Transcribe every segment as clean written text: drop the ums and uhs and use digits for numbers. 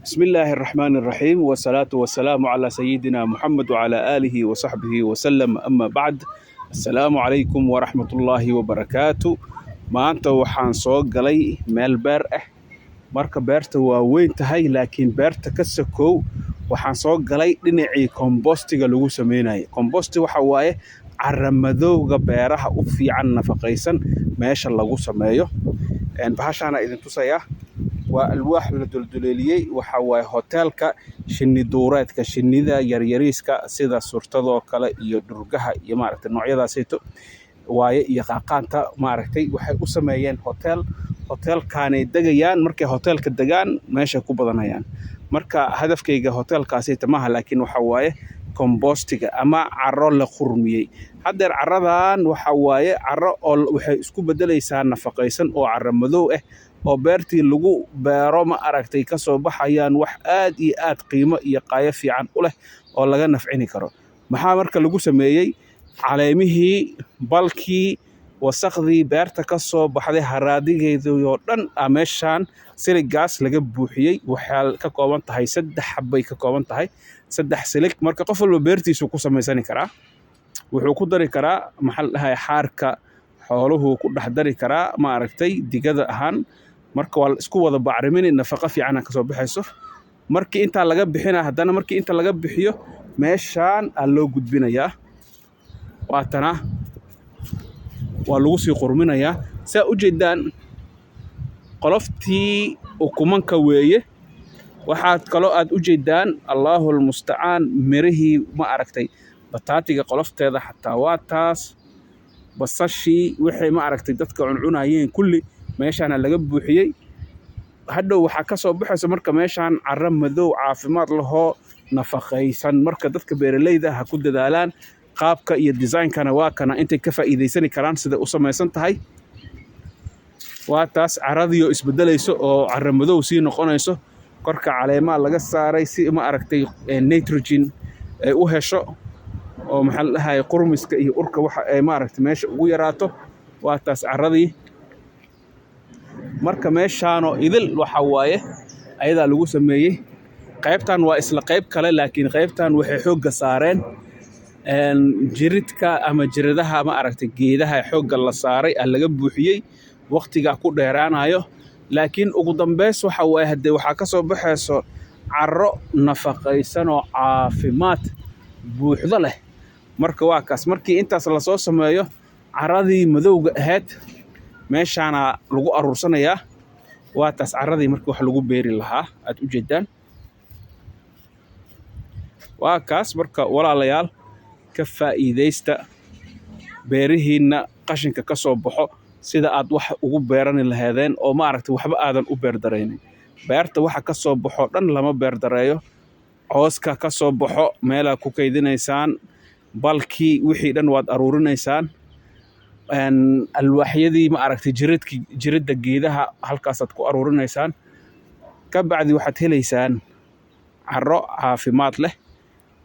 بسم الله الرحمن الرحيم والصلاة والسلام على سيدنا محمد وعلى آله وصحبه وسلم أما بعد. السلام عليكم ورحمة الله وبركاته. maanta waxaan soo galay meel beer ah. marka beerta waa weyn tahay laakiin beerta ka sokow waxaan soo galay dhinacii compostiga lagu sameeyay. compost waxa waaye carra madowga beeraha u fiican nafaqaysan meesha lagu sameeyo. bahashana idin tusaya waa alwaax la dulduleeliyay waxa waaye hotelka shinni duureedka shinnida yaryariiska sida surtadoo kale iyo dhurgaha iyo maaragtay noocyadaasayto waaye iyo qaaqaanta maaragtay waxay u sameeyeen hotelkaanay degayaan markay hotelka degaan meesha ku badanayaan. marka hadafkayga hotelkaasi tamaha laakiin waxa waaye compostiga ama carro la qurmiyay. haddeer carradan waxa waaye carro oo waxay isku bedelaysaa nafaqaysan oo carro madow ah oo beertii lagu beero ma aragtay ka soo baxayaan wax aad iyo aad qiimo iyo qaayo fiican u leh oo laga nafcini karo. maxaa marka lagu sameeyay caleemihii balkii wasaqdii beerta ka soo baxday haraadigeedoo dhan meeshaan siligaas laga buuxiyay. waxaa ka kooban tahay 3 xabbay ka kooban tahay 3 silig. marka qof walba beertiisu ku samaysan karaa wuxuu ku dari karaa maxal dhahay xaarka xooluhu ku dhex dari karaa ma aragtay digada ahaan. marka waa isku wada bacrimin nafaqo fiican ka soo baxayso. markii inta laga bixina haddana markii inta laga bixiyo meeshaan loo gudbinayaa waatana waa lagu sii qurminayaa saa u jeedaan qoloftii ukumanka weeye. waxaad kaloo aad u jeedaan Allahul musta'aan mirihii ma aragtay bataatiga qolofteeda xataa waa taas basashii wixii ma aragtay dadka cuncunayeen kulli meeshaan laga buuxiyay. hadhow waxaa ka soo baxaysa marka meeshaan carro madow caafimaad lahoo nafaqaysan. marka dadka beeralayda ha ku dadaalaan qaabka iyo designkana waa kana intay ka faa'iideysan karaan sida u samaysan tahay. waa taas carradiyo isbedelayso oo carro madow sii noqonayso korka caleemaha laga saaray si ma aragtay nitrogen ay u hesho oo maxal dhahay qurmiska iyo urka waxa ay ma aragtay meesha ugu yaraato. waa taas carradii marka meeshaano idil waxa waaye ayadaa lagu sameeyay. qaybtan waa isla qayb kale laakiin qaybtan waxay xoogga saareen jiridka ama jiradaha ma aragtay geedaha xoogga la saaray laga buuxiyay waqtiga ku dheeraanayo. laakiin ugu dambeys waxa waaye hadee waxaa ka soo baxayso carro nafaqaysan oo caafimaad buuxda leh. marka waa kaas markii intaas la soo sameeyo carradii madowga ahayd meeshaana lagu aruursanayaa. waa taas carradii markii wax lagu beeri lahaa aad u jeedaan. waa kaas marka walaalayaal ka faa'iideysta beerihiina qashinka ka soo baxo sida aad wax ugu beerani lahaydeen oo ma aragtay waxba aadan u beerdareynin. beerta waxa ka soo baxo dhan lama beerdareeyo. cooska ka soo baxo meelaad ku kaydinaysaan balkii wixii dhan waad aruurinaysaan. alwaaxyadii ma aragtay jiridda geedaha halkaasaad ku aruurinaysaan. ka bacdi waxaad helaysaan carro caafimaad leh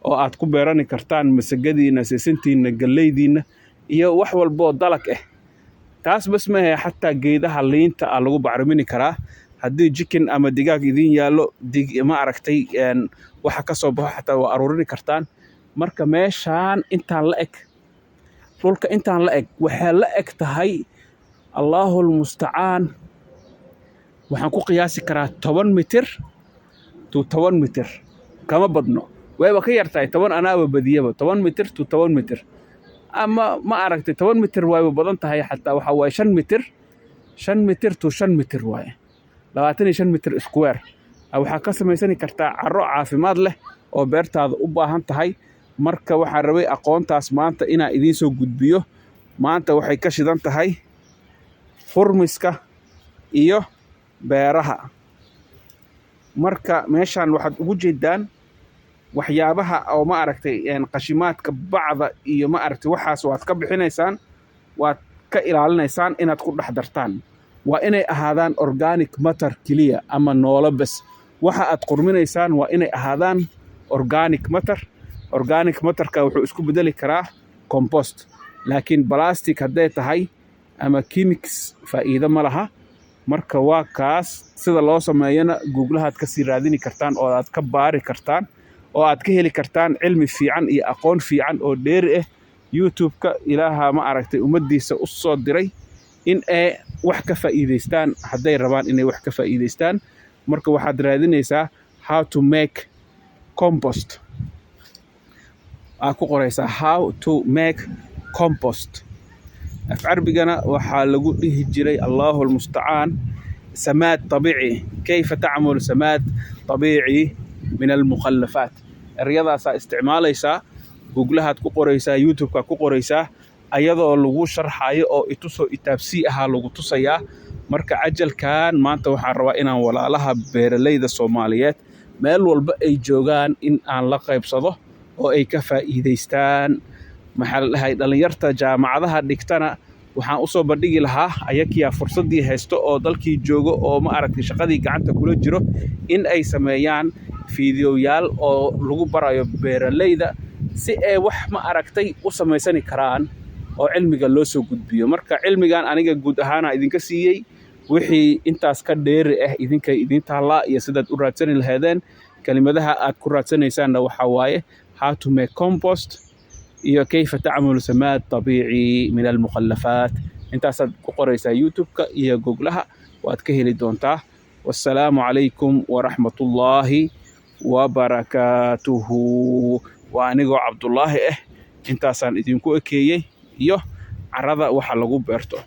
oo aad ku beerani kartaan masagadiina sisintiina galeydiina iyo wax walboo dalag ah. taas bas maahe xataa geedaha liinta lagu bacrimini karaa haddii chicken ama digaag idin yaallo ma aragtay waxa ka soo baxo xataa waa aruurini kartaan. marka meeshaan intaan la eg dhulka intaan la eg waxaa la eg tahay Allahul musta'aan waxaan ku qiyaasi karaa 10 mitir to 10 mitir kama badno wayba ka yartahay 10 anaaba badiyaba 10 mitir to 10 mitir ama ma aragtay 10 mitir wayba badan tahay xataa waxa waaye 5 mitir to 5 mitir waaye 25 mitir square waxaa ka samaysan kartaa carro caafimaad leh oo beertaada u baahan tahay. marka waxaan rabay aqoontaas maanta inaan idiin soo gudbiyo. maanta waxay ka shidan tahay furmiska iyo beeraha. marka meeshaan waxaad ugu jeedaan waxyaabaha oo ma aragtay qashimaadka bacda iyo ma aragtay waxaas waad ka bixinaysaan waad ka ilaalinaysaan inaad ku dhex dartaan. waa inay ahaadaan organic matter keliya ama noolo bas. waxa aad qurminaysaan waa inay ahaadaan organic matter. organic matterka wuxuu isku bedeli karaa compost laakiin plastic hadday tahay ama chemics faa'iido ma laha. marka waa kaas sida loo sameeyana googlahaad ka sii raadini kartaan oo aad ka baari kartaan oo aad ka heli kartaan cilmi fiican iyo aqoon fiican oo dheeri ah. youtube-ka ilaaha ma aragtay ummaddiisa u soo diray in ay wax ka faa'iidaystaan hadday rabaan inay wax ka faa'iidaystaan. marka waxaad raadinaysaa how to make compost. ku qoraysaa how to make compost. af carbigana waxaa lagu dhihi jiray allahu almustacaan samaad طبيعي. kayfa tacmul samaad طبيعي min almukhallafaat. eryadaasaa isticmaalaysaa, googlahaad ku qoraysaa, youtube-ka ku qoraysaa, ayadoo lagu sharxayo oo itusoo itaabsii ahaa lagu tusayaa. marka cajalkan maanta waxaan rabaa inaan walaalaha beeralayda Soomaaliyeed meel walba ay joogaan in aan la qaybsado oo ay ka faa'iidaystaan. maxaa la dhahay dhalinyarta jaamacadaha dhigtana waxaan u soo bandhigi lahaa ayakiyaa fursaddii haysto oo dalkii joogo oo ma aragtay shaqadii gacanta kula jiro in ay sameeyaan fiidiyoyaal oo lagu barayo beeralayda si ay wax ma aragtay u samaysani karaan oo cilmiga loo soo gudbiyo. marka cilmigan aniga guud ahaana idinka siiyey, wixii intaas ka dheeri ah idinkay idin taallaa iyo sidaad u raadsani lahaydeen. kelimadaha aad ku raadsanaysaanna waxaa waaye how to make compost iyo kayfa tacmul samaad طبيعي min almukhallafaat. intaasaad ku qoraysaa youtube-ka iyo googlaha waad ka heli doontaa. wassalaamu calaykum waraxmatullaahi wabarakaatuhu. waa anigoo cabdullaahi ah intaasaan idinku ekeeyey iyo carrada waxa lagu beerto.